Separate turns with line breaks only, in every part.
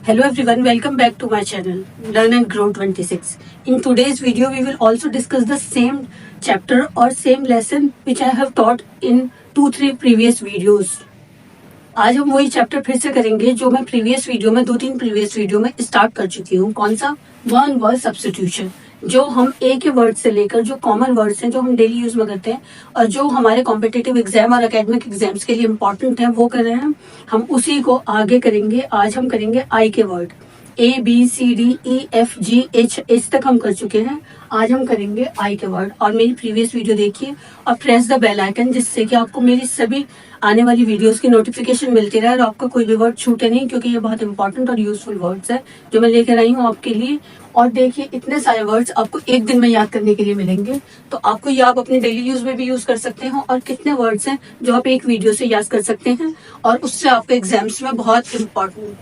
Hello everyone, welcome back to my channel Learn and Grow 26. In today's video, we will also discuss the same chapter or same lesson which I have taught in 2-3 previous videos. आज हम वही chapter फिर से करेंगे जो मैं previous video में 2-3 previous video में स्टार्ट कर चुकी हूँ. कौन सा? वन वर्ड सब्स्टिट्यूशन, जो हम एक ही वर्ड से लेकर जो कॉमन वर्ड्स हैं जो हम डेली यूज में करते हैं और जो हमारे कॉम्पिटिटिव एग्जाम और एकेडमिक एग्जाम्स के लिए इम्पोर्टेंट है वो कर रहे हैं. हम उसी को आगे करेंगे. आज हम करेंगे आई के वर्ड. ABCDEFGH तक हम कर चुके हैं. आज हम करेंगे आई के वर्ड. और मेरी प्रीवियस वीडियो देखिए और प्रेस द बेल आइकन, जिससे कि आपको मेरी सभी आने वाली वीडियोस की नोटिफिकेशन मिलती रहे और आपका कोई भी वर्ड छूटे नहीं, क्योंकि ये बहुत इंपॉर्टेंट और यूजफुल वर्ड्स है जो मैं लेकर आई हूँ आपके लिए. और देखिए, इतने सारे वर्ड्स आपको एक दिन में याद करने के लिए मिलेंगे, तो आपको ये आप अपने डेली यूज में भी यूज कर सकते हो. और कितने वर्ड्स हैं जो आप एक वीडियो से याद कर सकते हैं और उससे आपके एग्जाम्स में बहुत इंपॉर्टेंट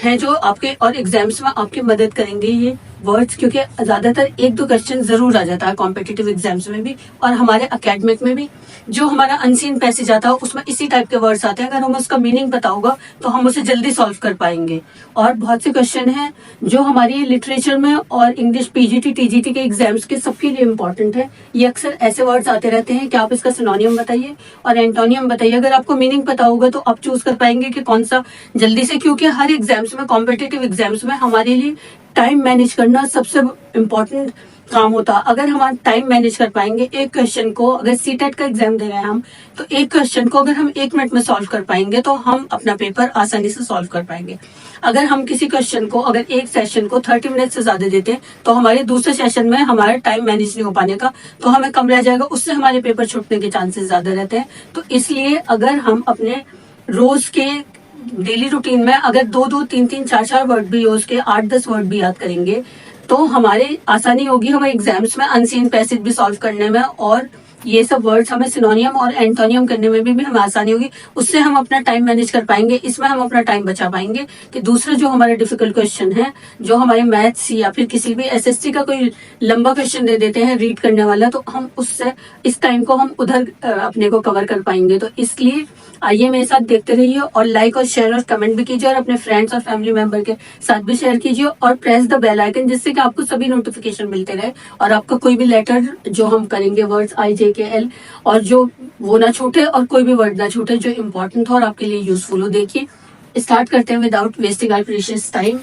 हैं, जो आपके और एग्जाम्स में आपकी मदद करेंगे ये वर्ड्स, क्योंकि ज्यादातर 1-2 क्वेश्चन जरूर आ जाता है कॉम्पिटिटिव एग्जाम्स में भी और हमारे अकेडमिक में भी. जो हमारा अनसीन पैसेज आता है उसमें इसी टाइप के वर्ड्स आते हैं. अगर हमें उसका मीनिंग पता होगा तो हम उसे जल्दी सॉल्व कर पाएंगे. और बहुत से क्वेश्चन हैं जो हमारी लिटरेचर में और इंग्लिश पीजीटी टीजीटी के एग्जाम्स के सबके लिए इंपॉर्टेंट है. ये अक्सर ऐसे वर्ड्स आते रहते हैं कि आप इसका सिनोनियम बताइए और एंटोनियम बताइए. अगर आपको मीनिंग पता होगा तो आप चूज कर पाएंगे कि कौन सा जल्दी से, क्योंकि हर एग्जाम्स में, कॉम्पिटिटिव एग्जाम्स में हमारे लिए टाइम मैनेज करना सबसे इम्पोर्टेंट काम होता है. अगर हम टाइम मैनेज कर पाएंगे एक क्वेश्चन को, अगर सीटेट का एग्जाम दे रहे हैं हम, तो एक क्वेश्चन को अगर हम 1 मिनट में सॉल्व कर पाएंगे तो हम अपना पेपर आसानी से सॉल्व कर पाएंगे. अगर हम किसी क्वेश्चन को, अगर एक सेशन को 30 मिनट से ज्यादा देते हैं तो हमारे दूसरे सेशन में हमारा टाइम मैनेज नहीं हो पाने का, तो हमें कम रह जाएगा, उससे हमारे पेपर छूटने के चांसेस ज्यादा रहते हैं. तो इसलिए अगर हम अपने रोज के डेली रूटीन में अगर 2-2, 3-3, 4-4 वर्ड भी यूज के 8-10 वर्ड भी याद करेंगे तो हमारे आसानी होगी हमें एग्जाम्स में अनसीन पैसेज भी सॉल्व करने में, और ये सब वर्ड्स हमें सिनोनियम और एंटोनियम करने में भी हमें आसानी होगी. उससे हम अपना टाइम मैनेज कर पाएंगे. इसमें हम अपना टाइम बचा पाएंगे कि दूसरे जो हमारे डिफिकल्ट क्वेश्चन है, जो हमारे मैथ्स या फिर किसी भी एसएससी का कोई लंबा क्वेश्चन दे देते हैं रीड करने वाला, तो हम उससे इस टाइम को हम उधर अपने को कवर कर पाएंगे. तो इसलिए आइए मेरे साथ देखते रहिए और लाइक और शेयर और कमेंट भी कीजिए और अपने फ्रेंड्स और फैमिली मेंबर के साथ भी शेयर कीजिए और प्रेस द बेल आइकन, जिससे कि आपको सभी नोटिफिकेशन मिलते रहे और आपका कोई भी लेटर जो हम करेंगे वर्ड्स IJKL, और जो वो ना छूटे और कोई भी वर्ड ना छूटे जो इम्पोर्टेंट हो और आपके लिए यूजफुल हो. देखिए, स्टार्ट करते हैं without wasting our precious time.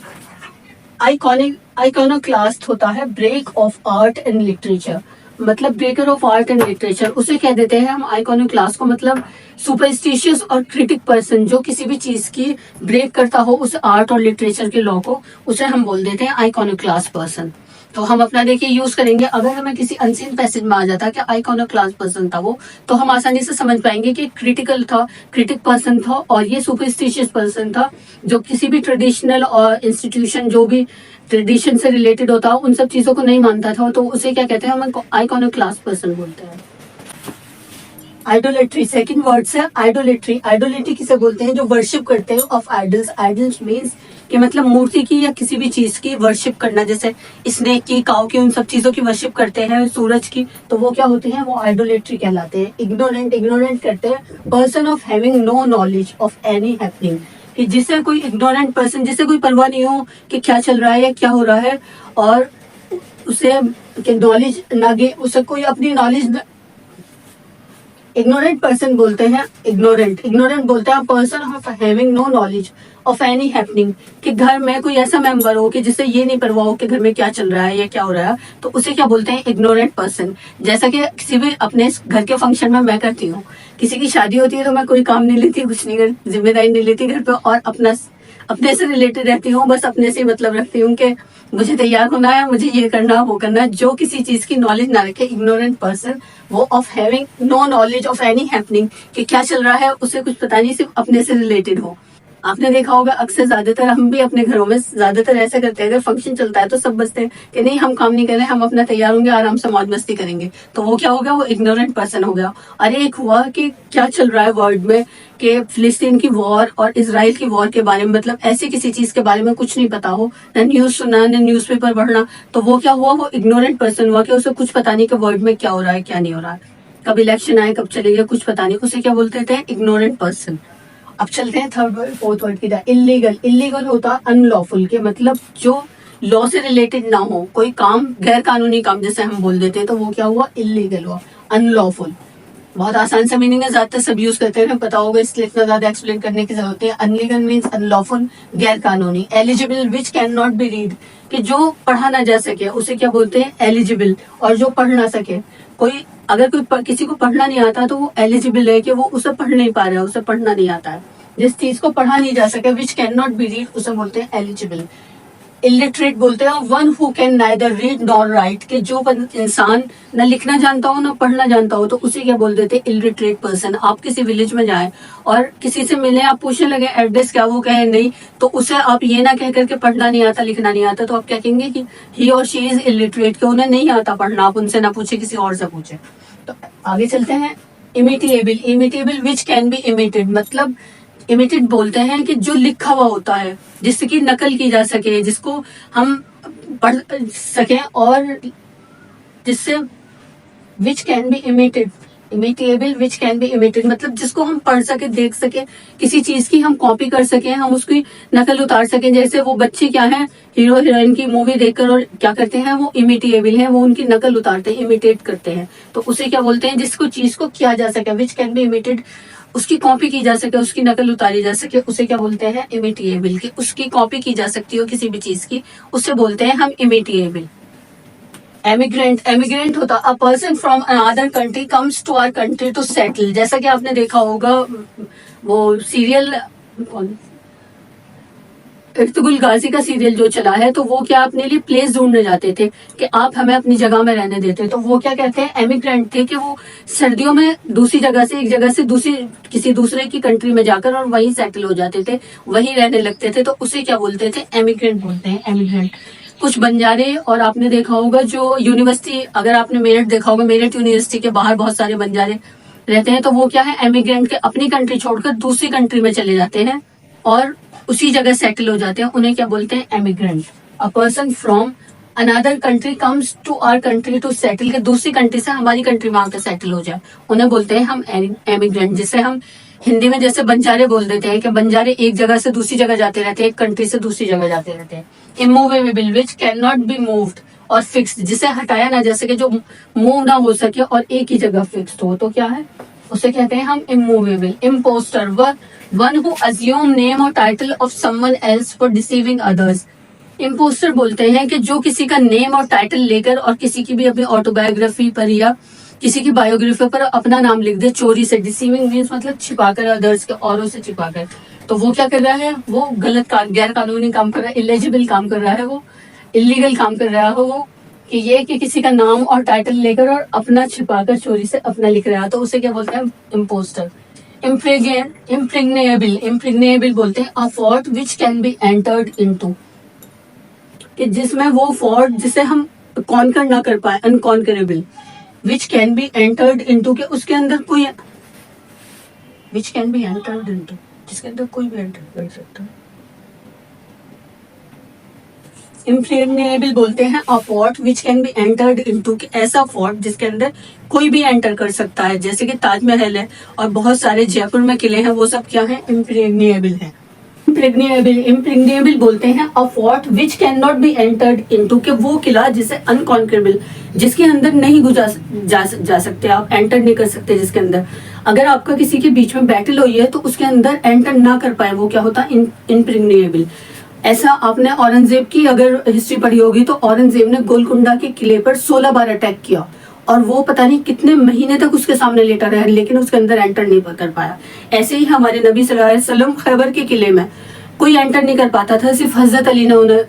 Iconoclast होता है break of art and literature, मतलब breaker of art and literature. उसे कह देते हैं हम आइकॉनोक्लास्ट को, मतलब सुपरस्टिशियस और क्रिटिक पर्सन जो किसी भी चीज की ब्रेक करता हो उस आर्ट और लिटरेचर के लॉ को, उसे हम बोल देते हैं आइकॉनोक्लास्ट पर्सन. तो हम अपना देखिए यूज करेंगे. अगर हमें किसी अनसीन पैसेज में आ जाता कि आइकॉनोक्लास्ट पर्सन था वो, तो हम आसानी से समझ पाएंगे कि क्रिटिकल था, क्रिटिक पर्सन था, और ये सुपरस्टिशियस पर्सन था जो किसी भी ट्रेडिशनल और इंस्टीट्यूशन जो भी ट्रेडिशन से रिलेटेड होता उन सब चीजों को नहीं मानता था. तो उसे क्या कहते हैं? हम आइकॉनोक्लास्ट पर्सन बोलते हैं. आइडोलेट्री सेकंड वर्ड से आइडोलेट्री. आइडोलेट्री किसे बोलते हैं? जो वर्शिप करते हैं ऑफ आइडल्स. आइडल्स मीन्स कि मतलब मूर्ति की या किसी भी चीज की वर्शिप करना, जैसे स्नेक की, काऊ की, उन सब चीजों की वर्शिप करते हैं, सूरज की, तो वो क्या होते हैं? वो आइडोलेट्री कहलाते हैं. इग्नोरेंट करते हैं person of having no knowledge of any happening, कि जिसे कोई इग्नोरेंट पर्सन, जिसे कोई परवाह नहीं हो कि क्या चल रहा है या क्या हो रहा है, और उसे नॉलेज ना दे, उसे कोई अपनी नॉलेज. इग्नोरेंट पर्सन बोलते हैं इग्नोरेंट बोलते हैं person of having no knowledge of any happening, कि घर में कोई ऐसा मेंबर हो कि जिसे ये नहीं परवाह हो कि घर में क्या चल रहा है या क्या हो रहा है, तो उसे क्या बोलते हैं? Ignorant person. जैसा कि किसी भी अपने घर के फंक्शन में मैं करती हूँ, किसी की शादी होती है तो मैं कोई काम नहीं लेती, कुछ नहीं कर, जिम्मेदारी नहीं लेती घर पे, और अपने से रिलेटेड रहती हूँ, बस अपने से मतलब रखती हूँ कि मुझे तैयार होना है, मुझे ये करना है, वो करना है. जो किसी चीज की नॉलेज ना रखे, इग्नोरेंट पर्सन, वो of having no knowledge of any happening, कि क्या चल रहा है उसे कुछ पता नहीं, सिर्फ अपने से रिलेटेड हो. आपने देखा होगा अक्सर, ज्यादातर हम भी अपने घरों में ज्यादातर ऐसा करते हैं, अगर फंक्शन चलता है तो सब बसते हैं कि नहीं हम काम नहीं कर रहे, हम अपना तैयार होंगे, आराम से मौज मस्ती करेंगे. तो वो क्या हो गया? वो इग्नोरेंट पर्सन हो गया. अरे एक हुआ कि क्या चल रहा है वर्ल्ड में, कि फिलिस्तीन की वॉर और इसराइल की वॉर के बारे में, मतलब ऐसी किसी चीज के बारे में कुछ नहीं पता हो, न न्यूज सुनना, न न्यूज़पेपर पढ़ना, तो वो क्या हुआ? वो इग्नोरेंट पर्सन हुआ कि उसे कुछ पता नहीं कि वर्ल्ड में क्या हो रहा है, क्या नहीं हो रहा है, कब इलेक्शन आए, कब चले गए, कुछ पता नहीं. उसे क्या बोलते थे? Ignorant person. अब चलते हैं थर्ड वर्ड फोर्थ वर्ड की तरफ। इलीगल, इलीगल होता अनलॉफुल के मतलब जो लॉ से रिलेटेड ना हो, कोई काम गैर कानूनी काम जैसे हम बोल देते हैं तो वो क्या हुआ, इलीगल हुआ, अनलॉफुल। बहुत आसान सा मीनिंग है, ज्यादातर सब यूज करते हैं, पता होगा, इसलिए इतना ज्यादा एक्सप्लेन करने की जरूरत है। अनलीगल मीन्स अनलॉफुल, गैर कानूनी। Eligible which can not B read, कि जो पढ़ा ना जा सके उसे क्या बोलते हैं, एलिजिबल। और जो पढ़ ना सके, कोई अगर किसी को पढ़ना नहीं आता तो वो एलिजिबल है कि वो उसे पढ़ नहीं पा रहा है, उसे पढ़ना नहीं आता है। जिस चीज को पढ़ा नहीं जा सके, विच कैन नॉट बी रीड, उसे बोलते हैं एलिजिबल। इलिटरेट बोलते हैं one who can neither read nor right, कि जो इंसान न लिखना जानता हो ना पढ़ना जानता हो तो उसे क्या बोल देते हैं, इलिटरेट पर्सन। आप किसी विलेज में जाएं और किसी से मिले, आप पूछने लगे एड्रेस क्या, वो कहे नहीं, तो उसे आप ये ना कह करके पढ़ना नहीं आता लिखना नहीं आता, तो आप क्या कहेंगे कि ही और शी इज इलिटरेट, कि उन्हें नहीं आता पढ़ना। आप उनसे ना पूछे, किसी और से पूछे। तो आगे चलते हैं। Imitable, imitable which can B emitted, मतलब इमिटेड बोलते हैं कि जो लिखा हुआ होता है, जिसकी नकल की जा सके, जिसको हम पढ़ सके, और जिससे विच can B emitted, imitable which can B emitted मतलब जिसको हम पढ़ सके, देख सके, किसी चीज की हम कॉपी कर सके, हम उसकी नकल उतार सके। जैसे वो बच्चे क्या है, हीरो हीरोइन की मूवी देखकर और क्या करते हैं, वो इमिटेबल है, वो उनकी नकल उतारते हैं, इमिटेट करते हैं। तो उसे क्या बोलते हैं, जिसको चीज को किया जा सके, विच कैन बी इमिटेड, उसकी कॉपी की जा सके, उसकी नकल उतारी जा सके, उसे क्या बोलते हैं, इमिटेबल। की उसकी कॉपी की जा सकती हो किसी भी चीज की, उसे बोलते हैं हम इमिटेबल। एमिग्रेंट, एमिग्रेंट होता a person from another country comes to our country to settle. जैसा कि आपने देखा होगा वो सीरियल इर्तुगरुल गाजी का सीरियल जो चला है, तो वो क्या अपने लिए प्लेस ढूंढने जाते थे कि आप हमें अपनी जगह में रहने देते, तो वो क्या कहते हैं, एमिग्रेंट थे, कि वो सर्दियों में दूसरी जगह से, एक जगह से दूसरी किसी दूसरे की कंट्री में जाकर और वहीं सेटल हो जाते थे, वहीं रहने लगते थे, तो उसे क्या बोलते थे, एमिग्रेंट बोलते हैं, एमिग्रेंट। कुछ बंजारे, और आपने देखा होगा जो यूनिवर्सिटी, अगर आपने मेरठ देखा होगा, मेरठ यूनिवर्सिटी के बाहर बहुत सारे बंजारे रहते हैं, तो वो क्या है, एमिग्रेंट के अपनी कंट्री छोड़कर दूसरी कंट्री में चले जाते हैं और उसी जगह सेटल हो जाते हैं, उन्हें क्या बोलते हैं, emigrant. A person from another country comes to our country to settle, के दूसरी कंट्री से हमारी कंट्री में आकर सेटल हो जाए, उन्हें बोलते हैं हम एमिग्रेंट। जिसे हम हिंदी में जैसे बंजारे बोल देते हैं कि बंजारे एक जगह से दूसरी जगह जाते रहते हैं, एक कंट्री से दूसरी जगह जाते रहते हैं। Immovable which can not be moved और फिक्स्ड, जिसे हटाया ना जा सके, जो मूव ना हो सके और एक ही जगह फिक्स्ड हो, तो क्या है, उसे कहते हैं हम immovable. Impostor, one who assume name और title of someone else for deceiving others. Impostor बोलते हैं कि जो किसी का नेम और टाइटल लेकर और किसी की भी अपनी ऑटोबायोग्राफी पर या किसी की बायोग्राफी पर अपना नाम लिख दे चोरी से। डिसीविंग मीन्स मतलब छिपाकर, अदर्स के, औरों से छिपाकर। तो वो क्या कर रहा है, वो गलत काम, गैर कानूनी काम कर रहा है, इलेजिबल काम कर रहा है, वो इलीगल काम कर रहा है वो, कि ये कि किसी का नाम और टाइटल लेकर और अपना छिपाकर चोरी से अपना लिख रहा है, तो उसे क्या बोलते हैं, इम्पोस्टर। इम्प्रेग्नेबल, इम्प्रेग्नेबल बोलते हैं a fort which can be entered into, कि जिसमें वो फॉर्ट जिसे हम कॉन्कर ना कर पाए, unconquerable. Which can be entered into, के उसके अंदर कोई, विच कैन बी एंटर्ड इनटू, जिसके अंदर कोई भी एंटर कर सकता है। इम्प्रेग्नेबल बोलते हैं अ fort which can be entered into, कि ऐसा फोर्ट जिसके अंदर कोई भी एंटर कर सकता है, जैसे कि ताजमहल है और बहुत सारे जयपुर में किले हैं, वो सब क्या है, इम्प्रेग्नेबल है। इम्प्रेग्नेबल बोलते हैं अ fort which can not be entered into, कि वो किला जिसे अनकॉन्करेबल, जिसके अंदर नहीं जा सकते, आप एंटर नहीं कर सकते, जिसके अंदर अगर आपका किसी के बीच में बैटल हुई है तो उसके अंदर एंटर ना कर पाए, वो क्या होता है, इम्प्रेग्नेबल। ऐसा आपने औरंगजेब की अगर हिस्ट्री पढ़ी होगी तो औरंगजेब ने गोलकुंडा के किले पर 16 बार अटैक किया और वो पता नहीं कितने महीने तक उसके सामने लेटा रहा, लेकिन उसके अंदर एंटर नहीं कर पाया। ऐसे ही हमारे नबी सल्लल्लाहु अलैहि वसल्लम खैबर के किले में कोई एंटर नहीं कर पाता था, सिर्फ हजरत अली ने उन्हें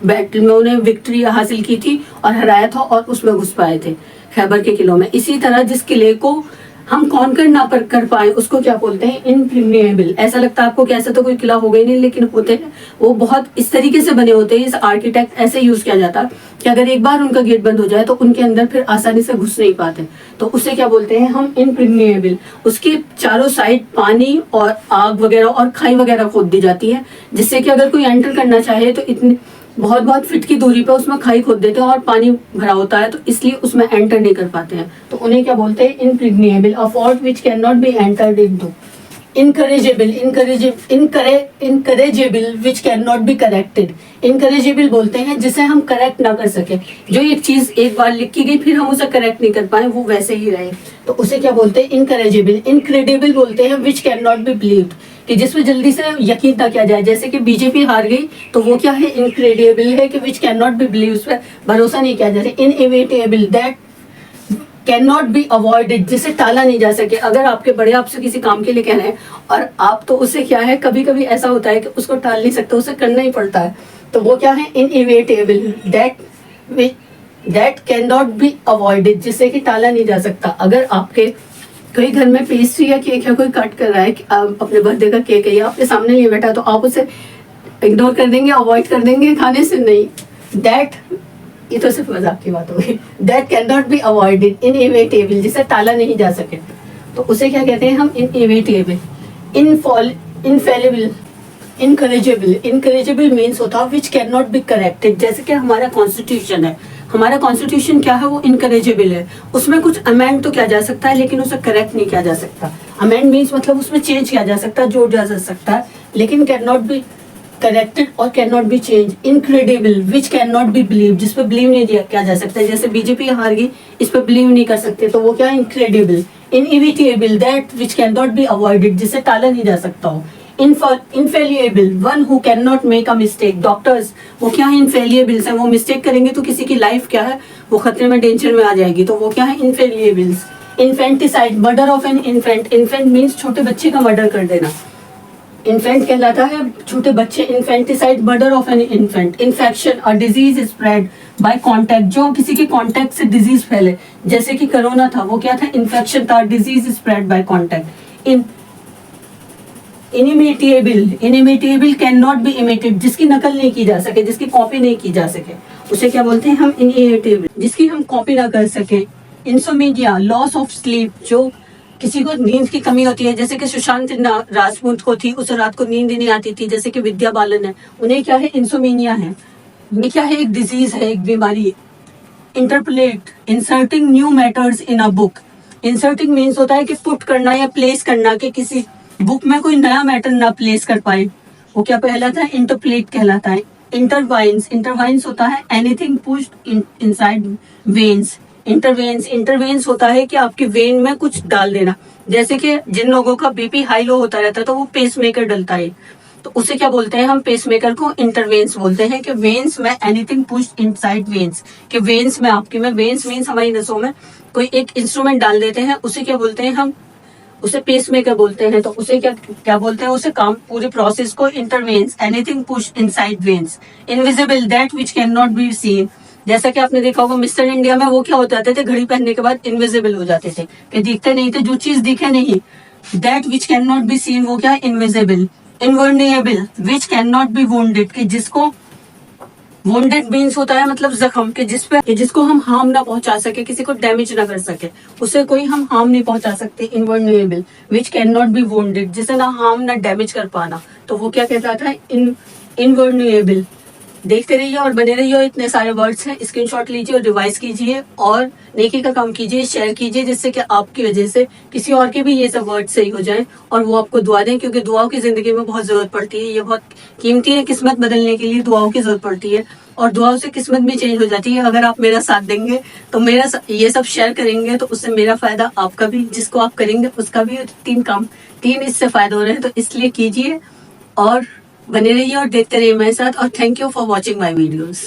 बैटल में उन्हें विक्ट्री हासिल की थी और हराया था और उसमें घुस पाए थे खैबर के किलों में। इसी तरह जिस किले को हम कॉन्कर ना कर पाए उसको क्या बोलते हैं, इम्प्रेग्नेबल। ऐसा लगता है आपको कि ऐसा तो कोई किला होगा ही नहीं, लेकिन होते हैं, वो बहुत इस तरीके से बने होते हैं, इस आर्किटेक्ट ऐसे यूज किया जाता है कि अगर एक बार उनका गेट बंद हो जाए तो उनके अंदर फिर आसानी से घुस नहीं पाते, तो उसे क्या बोलते हैं हम, इम्प्रेग्नेबल। उसके चारों साइड पानी और आग वगैरह और खाई वगैरह खोद दी जाती है, जिससे कि अगर कोई एंटर करना चाहे तो इतनी बहुत फीट की दूरी पर उसमें खाई खोद देते हैं और पानी भरा होता है, तो इसलिए उसमें एंटर नहीं कर पाते हैं, तो उन्हें क्या बोलते हैं, impregnable. A fort which can not be entered into. Incorrigible, incorrigible which can not be corrected. Incorrigible बोलते हैं जिसे हम करेक्ट ना कर सके, जो एक चीज एक बार लिखी गई फिर हम उसे करेक्ट नहीं कर पाए, वो वैसे ही रहे, तो उसे क्या बोलते हैं? इनकरेजेबल। इनक्रेडिबल बोलते हैं विच कैन नॉट बी बिलीव्ड, कि जिसमें जल्दी से यकीन ना किया जाए, जैसे कि बीजेपी हार गई तो वो क्या है? इनक्रेडिबल है, कि विच कैन नॉट बी बिलीव, उस पर भरोसा नहीं किया जाता। Inevitable, that can not be avoided, जिसे टाला नहीं जा सके। अगर आपके बड़े आपसे किसी काम के लिए कह रहे हैं और आप तो उसे क्या है, कभी कभी ऐसा होता है कि उसको टाल नहीं सकते, उसे करना ही पड़ता है, तो वो क्या है? Inevitable, that can not be avoided, जिसे कि टाला नहीं जा सकता। अगर आपके कोई घर में पेस्ट्री या केक है, कोई कट कर रहा है, अपने बर्थडे का केक है या आपके सामने लिए बैठा, तो आप उसे इग्नोर कर देंगे, अवॉइड कर देंगे खाने से? नहीं, दैट, ये तो सिर्फ मजाक की बात हो गई। That can not be avoided, inevitable, जिसे टाला नहीं जा सके, तो उसे क्या कहते हैं हम? इनएविटेबल। इनफेलिबल, इनकरेजेबल। इनकरेजेबल मीन्स होता है विच कैन नॉट बी करेक्टेड, जैसे कि हमारा कॉन्स्टिट्यूशन है, हमारा कॉन्स्टिट्यूशन क्या है? वो इनकरेजेबल है, उसमें कुछ अमेंड तो किया जा सकता है लेकिन उसे करेक्ट नहीं किया जा सकता। अमेंड मीन्स मतलब उसमें चेंज किया जा सकता है, जोड़ा जा सकता है, लेकिन कैन नॉट बी करेक्टेड और can not B change. Incredible, which can not B believe, जिस पर बिलीव नहीं किया जा सकता, जैसे बीजेपी हार गई, इस पर बिलीव नहीं कर सकते, तो वो क्या है? Incredible. Inevitable, that which can not be avoided, जिसे टाला नहीं जा सकता हो। Infallible, one who can not make a mistake. Doctors वो क्या है? इनफेलिएबल्स हैं, वो मिस्टेक करेंगे तो किसी की लाइफ क्या है? वो खतरे में, डेंजर में आ जाएगी, तो वो क्या है? Infallibles. Infanticide, murder of an infant. Infant means छोटे बच्चे का मर्डर कर देना, इन्फेंट कहलाता है छोटे बच्चे। Infanticide, murder of an infant. Infection, a disease spread by contact, जो किसी के कांटेक्ट से डिजीज फैले, जैसे कि कोरोना था, वो क्या था? इन्फेक्शन था, disease spread by contact. Inimitable, inimitable can not B emitted, जिसकी नकल नहीं की जा सके, जिसकी कॉपी नहीं की जा सके, उसे क्या बोलते हैं हम? इनिमिटेबल, जिसकी हम कॉपी ना कर सके। इंसोमेनिया, लॉस ऑफ स्लीप, जो किसी को नींद की कमी होती है, जैसे कि सुशांत राजपूत को थी, उसे रात को नींद ही नहीं आती थी, जैसे कि विद्या बालन है, उन्हें क्या है? इंसोमेनिया है। ये क्या है? एक डिजीज है, एक बीमारी। Interpolate, inserting new matters in a book. Inserting means होता है कि पुट करना या प्लेस करना, कि किसी बुक में कोई नया मैटर ना प्लेस कर पाए, वो क्या कहलाता है? इंटरप्लेट कहलाता है। इंटरवाइंस, इंटरवाइंस होता है एनीथिंग पुश्ड इनसाइड वेन्स। इंटरवेंस, इंटरवेंस होता है कि आपके वेन में कुछ डाल देना, जैसे कि जिन लोगों का बीपी हाई लो होता रहता है तो वो पेस मेकर डलता है, तो उसे क्या बोलते हैं हम? पेस मेकर को इंटरवेंस बोलते हैं। कि वेन्स में एनीथिंग पुश्ड इनसाइड वेन्स, कि वेन्स में, आपकी में, वेन्स मीन्स हमारी नसों में कोई एक इंस्ट्रूमेंट डाल देते हैं, उसे क्या बोलते हैं हम? उसे पेस मेकर बोलते हैं। तो उसे क्या क्या बोलते हैं? उसे काम, पूरी प्रोसेस को intravenous, anything pushed inside veins. Invisible, that which can not be seen, जैसा कि आपने देखा होगा मिस्टर इंडिया में वो क्या हो जाते थे? घड़ी पहनने के बाद इनविजिबल हो जाते थे, कि दिखते नहीं थे, जो चीज दिखे नहीं। That which can not be seen, वो क्या है? Invisible. Invulnerable, which can not be wounded, कि जिसको, वुंडेड मीन्स होता है मतलब जख्म, कि जिसको हम हार्म ना पहुंचा सके, किसी को डैमेज ना कर सके, उसे कोई हम हार्म नहीं पहुंचा सकते। Invulnerable, which can not be wounded, जिसे ना हार्म ना डैमेज कर पाना, तो वो क्या कहता है? इनवर्निएबल। देखते रहिए और बने रहिए, इतने सारे वर्ड्स हैं, स्क्रीनशॉट लीजिए और रिवाइज कीजिए और नेकी का काम कीजिए, शेयर कीजिए, जिससे कि आपकी वजह से किसी और के भी ये सब वर्ड सही हो जाएं और वो आपको दुआ दें, क्योंकि दुआओं की जिंदगी में बहुत जरूरत पड़ती है, ये बहुत कीमती है। किस्मत बदलने के लिए दुआओं की जरूरत पड़ती है और दुआओं से किस्मत भी चेंज हो जाती है। अगर आप मेरा साथ देंगे, तो ये सब शेयर करेंगे, तो उससे मेरा फायदा, आपका भी, जिसको आप करेंगे उसका भी, तीन इससे फायदा हो रहे हैं, तो इसलिए कीजिए और बने रहिए और देखते रहिए मेरे साथ। और thank you for watching my videos.